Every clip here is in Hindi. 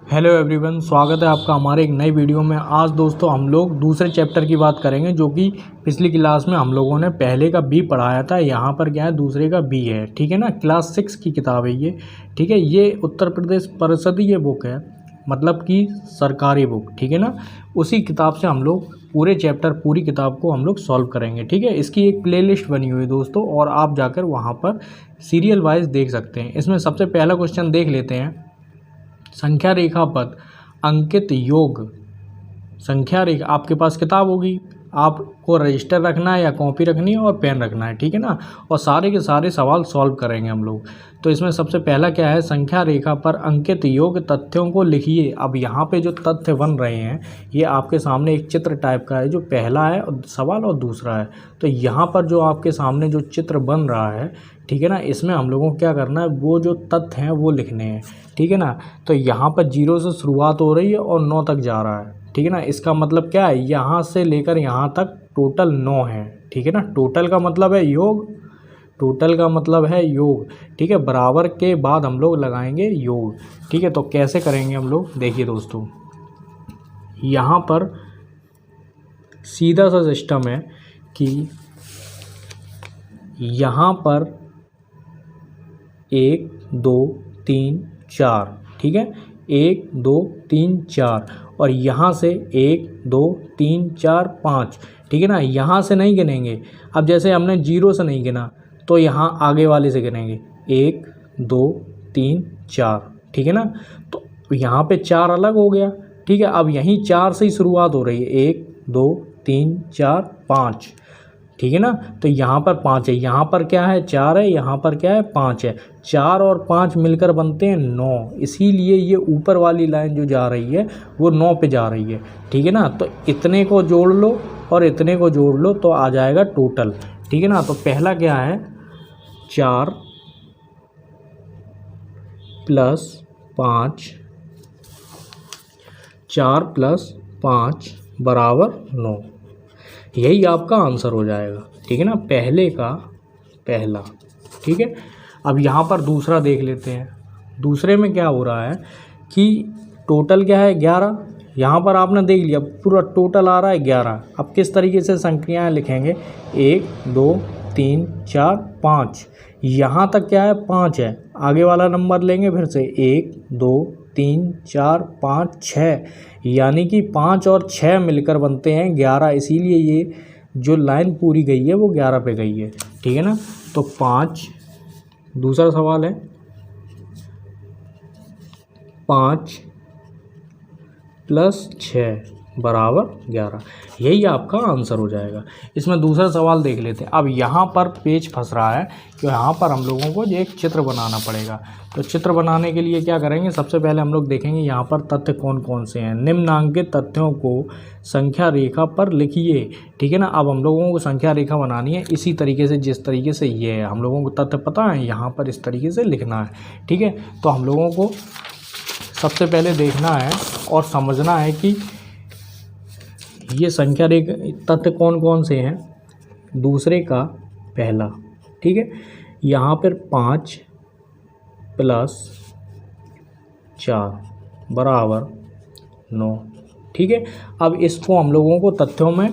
हेलो एवरीवन, स्वागत है आपका हमारे एक नई वीडियो में। आज दोस्तों हम लोग दूसरे चैप्टर की बात करेंगे जो कि पिछली क्लास में हम लोगों ने पहले का बी पढ़ाया था। यहाँ पर क्या है, दूसरे का बी है। ठीक है ना, क्लास 6 की किताब है ये। ठीक है, ये उत्तर प्रदेश परिषदीय बुक है, मतलब कि सरकारी बुक। ठीक है ना, उसी किताब से हम लोग पूरे चैप्टर पूरी किताब को हम लोग सॉल्व करेंगे। ठीक है, इसकी एक प्लेलिस्ट बनी हुई है दोस्तों, और आप जाकर वहाँ पर सीरियल वाइज देख सकते हैं। इसमें सबसे पहला क्वेश्चन देख लेते हैं। संख्या रेखा पर अंकित योग। संख्या रेखा, आपके पास किताब होगी, आपको रजिस्टर रखना है या कॉपी रखनी है और पेन रखना है। ठीक है ना, और सारे के सारे सवाल सॉल्व करेंगे हम लोग। तो इसमें सबसे पहला क्या है, संख्या रेखा पर अंकित योग तथ्यों को लिखिए। अब यहाँ पे जो तथ्य बन रहे हैं ये आपके सामने एक चित्र टाइप का है, जो पहला है और सवाल और दूसरा है। तो यहाँ पर जो आपके सामने जो चित्र बन रहा है, ठीक है ना, इसमें हम लोगों को क्या करना है, वो जो तथ्य हैं वो लिखने हैं। ठीक है ना, तो यहाँ पर 0 से शुरुआत हो रही है और 9 तक जा रहा है। ठीक है ना, इसका मतलब क्या है, यहाँ से लेकर यहाँ तक टोटल 9 है। ठीक है ना, टोटल का मतलब है योग, टोटल का मतलब है योग। ठीक है, बराबर के बाद हम लोग लगाएंगे योग। ठीक है, तो कैसे करेंगे हम लोग, देखिए दोस्तों, यहाँ पर सीधा सा सिस्टम है कि यहाँ पर 1 2 3 4, ठीक है, 1 2 3 4, और यहाँ से 1 2 3 4 5। ठीक है ना, यहाँ से नहीं गिनेंगे। अब जैसे हमने 0 से नहीं गिना तो यहाँ आगे वाले से गिनेंगे, 1 2 3 4। ठीक है ना, तो यहाँ पे 4 अलग हो गया। ठीक है, अब यहीं 4 से ही शुरुआत हो रही है, 1 2 3 4 5। ठीक है ना, तो यहाँ पर 5 है, यहाँ पर क्या है 4 है, यहाँ पर क्या है 5 है। 4 और 5 मिलकर बनते हैं 9, इसीलिए ये ऊपर वाली लाइन जो जा रही है वो 9 पे जा रही है। ठीक है ना, तो इतने को जोड़ लो और इतने को जोड़ लो तो आ जाएगा टोटल। ठीक है ना, तो पहला क्या है, 4 प्लस 5, 4 प्लस 5 बराबर 9। यही आपका आंसर हो जाएगा। ठीक है ना, पहले का पहला। ठीक है, अब यहाँ पर दूसरा देख लेते हैं। दूसरे में क्या हो रहा है कि टोटल क्या है 11। यहाँ पर आपने देख लिया पूरा टोटल आ रहा है 11। अब किस तरीके से संख्याएं लिखेंगे, 1 2 3 4 5। यहाँ तक क्या है 5 है, आगे वाला नंबर लेंगे फिर से, 1 2 3 4 5 6, यानी कि 5 और 6 मिलकर बनते हैं 11। इसीलिए ये जो लाइन पूरी गई है वो 11 पे गई है। ठीक है ना, तो 5, दूसरा सवाल है 5 प्लस 6 बराबर 11। यही आपका आंसर हो जाएगा। इसमें दूसरा सवाल देख लेते हैं। अब यहाँ पर पेज फंस रहा है कि यहाँ पर हम लोगों को एक चित्र बनाना पड़ेगा। तो चित्र बनाने के लिए क्या करेंगे, सबसे पहले हम लोग देखेंगे यहाँ पर तथ्य कौन कौन से हैं। निम्नांकित तथ्यों को संख्या रेखा पर लिखिए। ठीक है ना, अब हम लोगों को संख्या रेखा बनानी है इसी तरीके से, जिस तरीके से ये है। हम लोगों को तथ्य पता है, यहाँ पर इस तरीके से लिखना है। ठीक है, तो हम लोगों को सबसे पहले देखना है और समझना है कि ये संख्या रेखा तथ्य कौन कौन से हैं। दूसरे का पहला, ठीक है, यहाँ पर 5 प्लस 4 बराबर 9। ठीक है, अब इसको हम लोगों को तथ्यों में,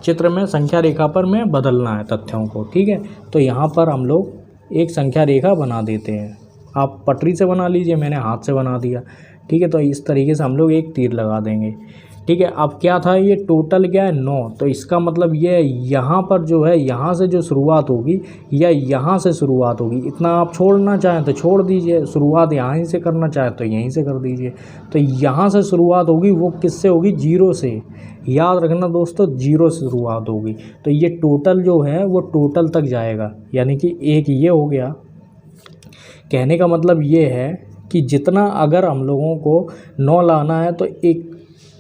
चित्र में संख्या रेखा पर में बदलना है तथ्यों को। ठीक है, तो यहाँ पर हम लोग एक संख्या रेखा बना देते हैं। आप पटरी से बना लीजिए, मैंने हाथ से बना दिया। ठीक है, तो इस तरीके से हम लोग एक तीर लगा देंगे। ठीक है, अब क्या था, ये टोटल क्या है 9, तो इसका मतलब ये है यहाँ पर जो है, यहाँ से जो शुरुआत होगी या यहाँ से शुरुआत होगी, इतना आप छोड़ना चाहें तो छोड़ दीजिए, शुरुआत यहाँ ही से करना चाहें तो यहीं से कर दीजिए। तो यहाँ से शुरुआत होगी, वो किससे होगी, 0 से। याद रखना दोस्तों, 0 से शुरुआत होगी। तो ये टोटल जो है वो टोटल तक जाएगा, यानी कि एक ये हो गया। कहने का मतलब ये है कि जितना अगर हम लोगों को 9 लाना है तो एक,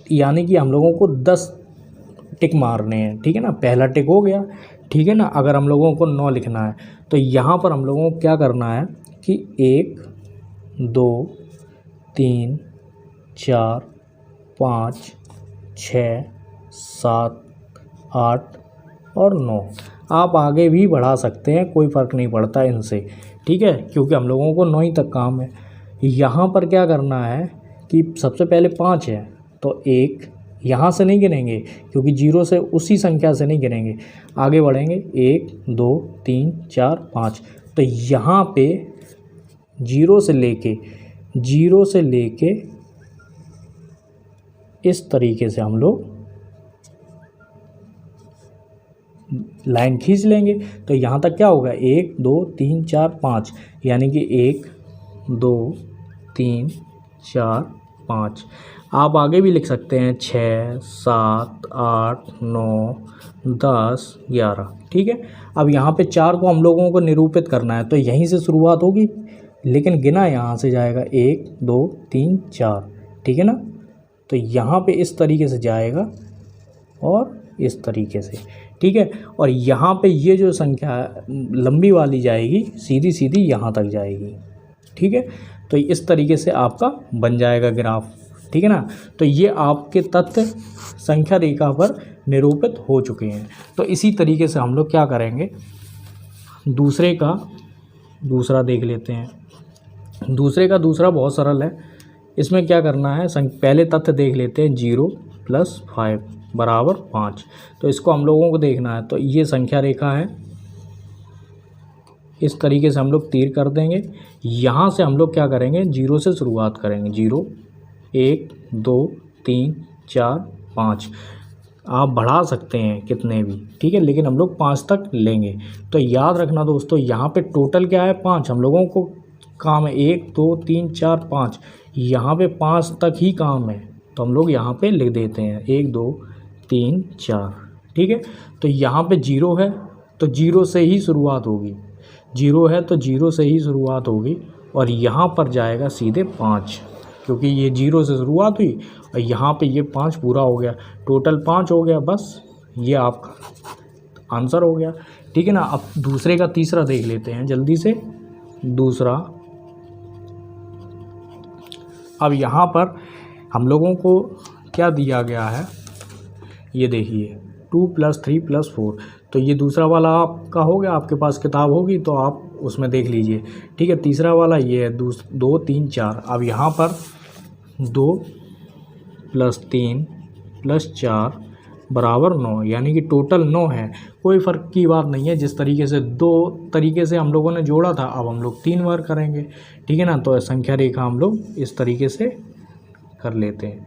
यानी कि हम लोगों को 10 टिक मारने हैं। ठीक है ना, पहला टिक हो गया। ठीक है ना, अगर हम लोगों को 9 लिखना है तो यहाँ पर हम लोगों को क्या करना है कि 1 2 3 4 5 6 7 8 और 9। आप आगे भी बढ़ा सकते हैं, कोई फ़र्क नहीं पड़ता इनसे। ठीक है, क्योंकि हम लोगों को 9 ही तक काम है। यहाँ पर क्या करना है कि सबसे पहले 5 है तो 1 यहाँ से नहीं गिनेंगे क्योंकि 0 से उसी संख्या से नहीं गिनेंगे, आगे बढ़ेंगे 1 2 3 4 5। तो यहाँ पे 0 से लेके इस तरीके से हम लोग लाइन खींच लेंगे। तो यहाँ तक क्या होगा 1 2 3 4 5, यानी कि 1 2 3 4 5। आप आगे भी लिख सकते हैं 6 7 8 9 10 11। ठीक है, अब यहाँ पे 4 को हम लोगों को निरूपित करना है तो यहीं से शुरुआत होगी, लेकिन गिना यहाँ से जाएगा 1 2 3 4। ठीक है ना, तो यहाँ पे इस तरीके से जाएगा और इस तरीके से। ठीक है, और यहाँ पे ये जो संख्या लंबी वाली जाएगी सीधी सीधी यहाँ तक जाएगी। ठीक है, तो इस तरीके से आपका बन जाएगा ग्राफ। ठीक है ना, तो ये आपके तथ्य संख्या रेखा पर निरूपित हो चुके हैं। तो इसी तरीके से हम लोग क्या करेंगे, दूसरा देख लेते हैं। दूसरे का दूसरा बहुत सरल है। इसमें क्या करना है, पहले तथ्य देख लेते हैं 0 + 5 बराबर 5। तो इसको हम लोगों को देखना है, तो ये संख्या रेखा है, इस तरीके से हम लोग तीर कर देंगे। यहाँ से हम लोग क्या करेंगे, 0 से शुरुआत करेंगे। 0 1 2 3 4 5, आप बढ़ा सकते हैं कितने भी, ठीक है, लेकिन हम लोग 5 तक लेंगे। तो याद रखना दोस्तों, यहाँ पे टोटल क्या है 5, हम लोगों को काम है 1 2 3 4 5, यहाँ पे 5 तक ही काम है, तो हम लोग यहाँ पे लिख देते हैं 1 2 3 4। ठीक है, तो यहाँ पे 0 है तो 0 से ही शुरुआत होगी, 0 है तो 0 से ही शुरुआत होगी, और यहाँ पर जाएगा सीधे 5, क्योंकि ये 0 से शुरुआत हुई और यहाँ पे ये 5 पूरा हो गया, टोटल 5 हो गया, बस ये आपका आंसर हो गया। ठीक है ना, अब दूसरे का तीसरा देख लेते हैं जल्दी से। दूसरा, अब यहाँ पर हम लोगों को क्या दिया गया है, ये देखिए 2 + 3 + 4। तो ये दूसरा वाला आपका हो गया, आपके पास किताब होगी तो आप उसमें देख लीजिए। ठीक है, तीसरा वाला ये है 2 3 4। अब यहाँ पर 2 + 3 + 4 बराबर 9, यानी कि टोटल 9 है। कोई फ़र्क की बात नहीं है, जिस तरीके से 2 तरीके से हम लोगों ने जोड़ा था, अब हम लोग 3 बार करेंगे। ठीक है ना, तो संख्या रेखा हम लोग इस तरीके से कर लेते हैं।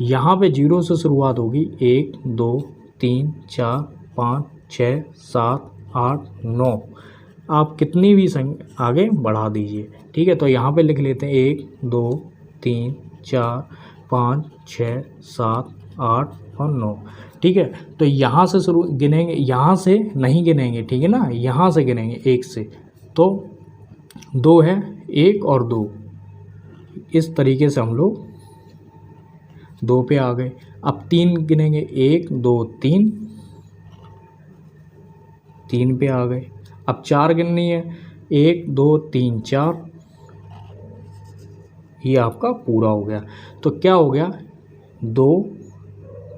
यहाँ पे 0 से शुरुआत होगी, 1 2 3 4 5 6 7 8 9, आप कितनी भी आगे बढ़ा दीजिए। ठीक है, तो यहाँ पे लिख लेते हैं 1 2 3 4 5 6 7 8 और 9। ठीक है, तो यहाँ से शुरू गिनेंगे, यहाँ से नहीं गिनेंगे, ठीक है ना, यहाँ से गिनेंगे 1 से। तो 2 है, 1 और 2, इस तरीके से हम लोग 2 पे आ गए। अब 3 गिनेंगे, 1 2 3, 3 पे आ गए। अब 4 गिननी है, 1 2 3 4, ये आपका पूरा हो गया। तो क्या हो गया, 2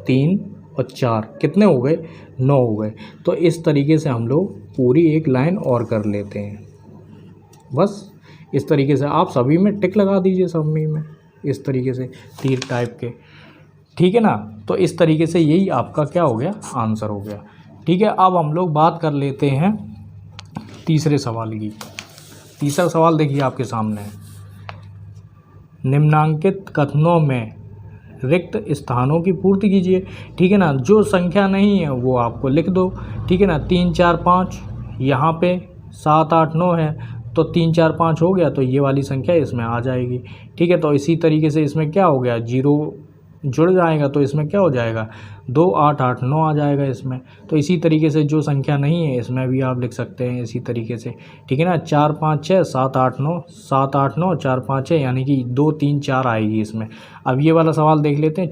3 और 4 कितने हो गए, 9 हो गए। तो इस तरीके से हम लोग पूरी एक लाइन और कर लेते हैं। बस इस तरीके से आप सभी में टिक लगा दीजिए, सभी में इस तरीके से तीर टाइप के। ठीक है ना, तो इस तरीके से यही आपका क्या हो गया, आंसर हो गया। ठीक है, अब हम लोग बात कर लेते हैं तीसरे सवाल की। तीसरा सवाल देखिए आपके सामने है, निम्नांकित कथनों में रिक्त स्थानों की पूर्ति कीजिए। ठीक है ना, जो संख्या नहीं है वो आपको लिख दो। ठीक है ना, 3 4 5, यहाँ पे 7 8 9 है, तो 3 4 5 हो गया, तो ये वाली संख्या इसमें आ जाएगी। ठीक है, तो इसी तरीके से इसमें क्या हो गया, 0 जुड़ जाएगा, तो इसमें क्या हो जाएगा, 2 8 8 9 आ जाएगा इसमें। तो इसी तरीके से जो संख्या नहीं है इसमें भी आप लिख सकते हैं इसी तरीके से। ठीक है ना, 4 5 6 7 8 9, 7 8 9 4 5 6, यानी कि 2 3 4 आएगी इसमें। अब ये वाला सवाल देख लेते हैं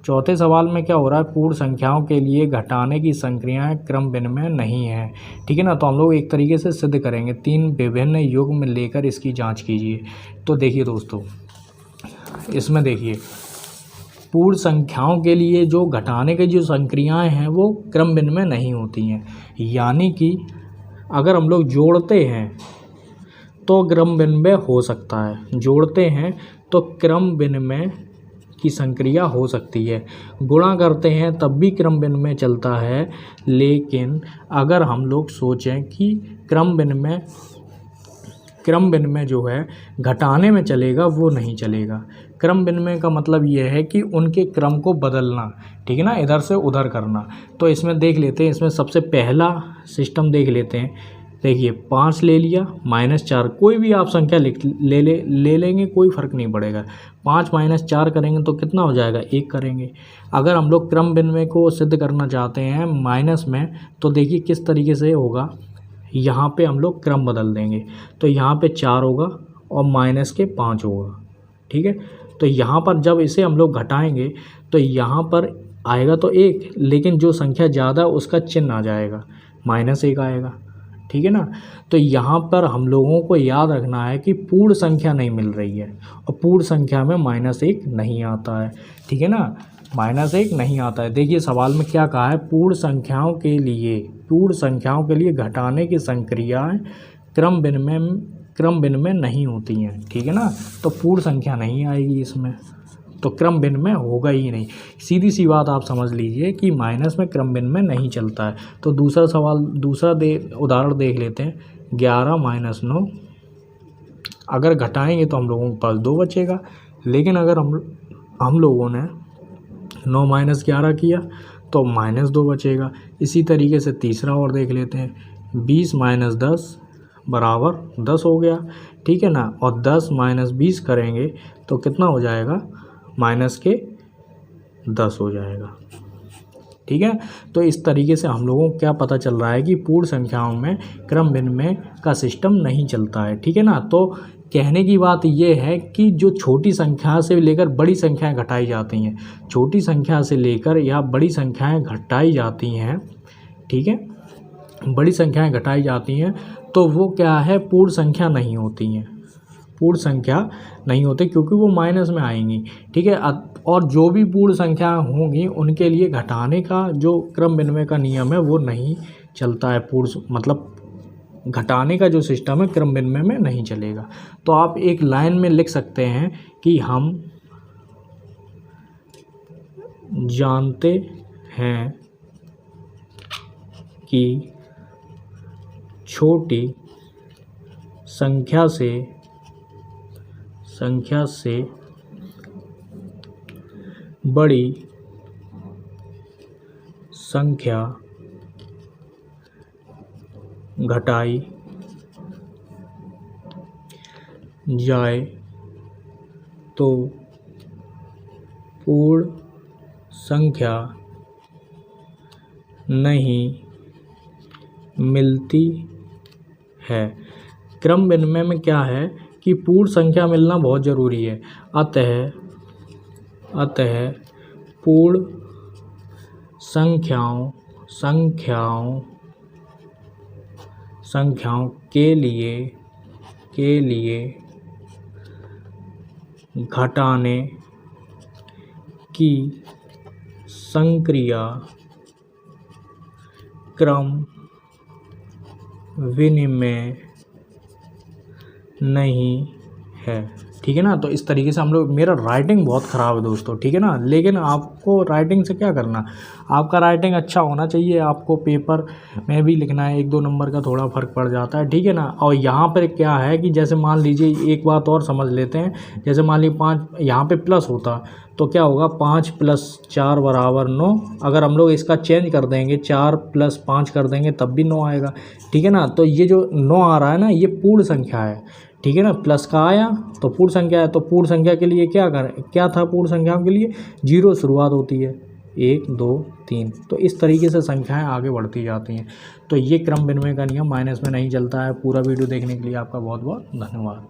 चौथे सवाल में क्या हो रहा है, पूर्ण संख्याओं के लिए घटाने की संक्रियाएँ क्रम विनिमय नहीं है। ठीक है ना, तो हम लोग एक तरीके से सिद्ध करेंगे, 3 विभिन्न युग्म लेकर इसकी जाँच कीजिए। तो देखिए दोस्तों, इसमें देखिए पूर्ण संख्याओं के लिए जो घटाने की जो संक्रियाएं हैं वो क्रम विनिमय नहीं होती हैं, यानी कि अगर हम लोग जोड़ते हैं तो क्रम विनिमय हो सकता है, जोड़ते हैं तो क्रम विनिमय की संक्रिया हो सकती है। गुणा करते हैं तब भी क्रम विनिमय चलता है, लेकिन अगर हम लोग सोचें कि क्रम विनिमय जो है घटाने में चलेगा, वो नहीं चलेगा। क्रम विनिमय का मतलब ये है कि उनके क्रम को बदलना, ठीक है ना, इधर से उधर करना। तो इसमें देख लेते हैं, इसमें सबसे पहला सिस्टम देख लेते हैं। देखिए 5 ले लिया, -4, कोई भी आप संख्या ले लेंगे, कोई फ़र्क नहीं पड़ेगा। 5 - 4 करेंगे तो कितना हो जाएगा, 1 करेंगे। अगर हम लोग क्रम विनिमय को सिद्ध करना चाहते हैं माइनस में, तो देखिए किस तरीके से होगा। यहाँ पे हम लोग क्रम बदल देंगे, तो यहाँ पे 4 होगा और माइनस के 5 होगा, ठीक है। तो यहाँ पर जब इसे हम लोग घटाएंगे तो यहाँ पर आएगा तो 1, लेकिन जो संख्या ज़्यादा उसका चिन्ह आ जाएगा, -1 आएगा, ठीक है ना। तो यहाँ पर हम लोगों को याद रखना है कि पूर्ण संख्या नहीं मिल रही है, और पूर्ण संख्या में -1 नहीं आता है, ठीक है ना, -1 नहीं आता है। देखिए सवाल में क्या कहा है, पूर्ण संख्याओं के लिए घटाने की संक्रियाएं क्रम विनिमय नहीं होती हैं, ठीक है ना। तो पूर्ण संख्या नहीं आएगी इसमें, तो क्रम विनिमय होगा ही नहीं। सीधी सी बात आप समझ लीजिए कि माइनस में क्रम विनिमय नहीं चलता है। तो दूसरा उदाहरण देख लेते हैं। 11 - 9, अगर घटाएंगे तो हम लोगों के पास 2 बचेगा, लेकिन अगर हम लोगों ने 9 - 11 किया तो -2 बचेगा। इसी तरीके से तीसरा और देख लेते हैं। 20 - 10 बराबर 10 हो गया, ठीक है ना। और 10 - 20 करेंगे तो कितना हो जाएगा, -10 हो जाएगा, ठीक है। तो इस तरीके से हम लोगों को क्या पता चल रहा है कि पूर्ण संख्याओं में क्रम विनिमय का सिस्टम नहीं चलता है, ठीक है ना। तो कहने की बात ये है कि जो छोटी संख्या से लेकर बड़ी संख्याएं घटाई जाती हैं, छोटी संख्या से लेकर या बड़ी संख्याएं घटाई जाती हैं, ठीक है, बड़ी संख्याएं घटाई जाती हैं, तो वो क्या है, पूर्ण संख्या नहीं होती हैं, पूर्ण संख्या नहीं होती, क्योंकि वो माइनस में आएंगी, ठीक है। और जो भी पूर्ण संख्या होंगी उनके लिए घटाने का जो क्रम विनिमय का नियम है वो नहीं चलता है। मतलब घटाने का जो सिस्टम है क्रम विनिमय में नहीं चलेगा। तो आप एक लाइन में लिख सकते हैं कि हम जानते हैं कि छोटी संख्या से बड़ी संख्या घटाई जाए तो पूर्ण संख्या नहीं मिलती है। क्रम विनिमय में क्या है कि पूर्ण संख्या मिलना बहुत ज़रूरी है। अतः पूर्ण संख्याओं के लिए घटाने की संक्रिया क्रम विनिमय नहीं है, ठीक है ना। तो इस तरीके से हम लोग, मेरा राइटिंग बहुत ख़राब है दोस्तों, ठीक है ना, लेकिन आपको राइटिंग से क्या करना, आपका राइटिंग अच्छा होना चाहिए। आपको पेपर में भी लिखना है, 1-2 नंबर का थोड़ा फ़र्क पड़ जाता है, ठीक है ना। और यहाँ पर क्या है कि जैसे मान लीजिए, एक बात और समझ लेते हैं, जैसे मान लीजिए 5 यहाँ पे प्लस होता तो क्या होगा, 5 + 4 = 9। अगर हम लोग इसका चेंज कर देंगे, 4 + 5 कर देंगे तब भी 9 आएगा, ठीक है ना। तो ये जो 9 आ रहा है ना, ये पूर्ण संख्या है, ठीक है ना। प्लस का आया तो पूर्ण संख्या है। तो पूर्ण संख्या के लिए क्या था, पूर्ण संख्याओं के लिए 0 शुरुआत होती है, 1 2 3। तो इस तरीके से संख्याएं आगे बढ़ती जाती हैं। तो ये क्रम विनिमय का नियम माइनस में नहीं चलता है। पूरा वीडियो देखने के लिए आपका बहुत बहुत धन्यवाद।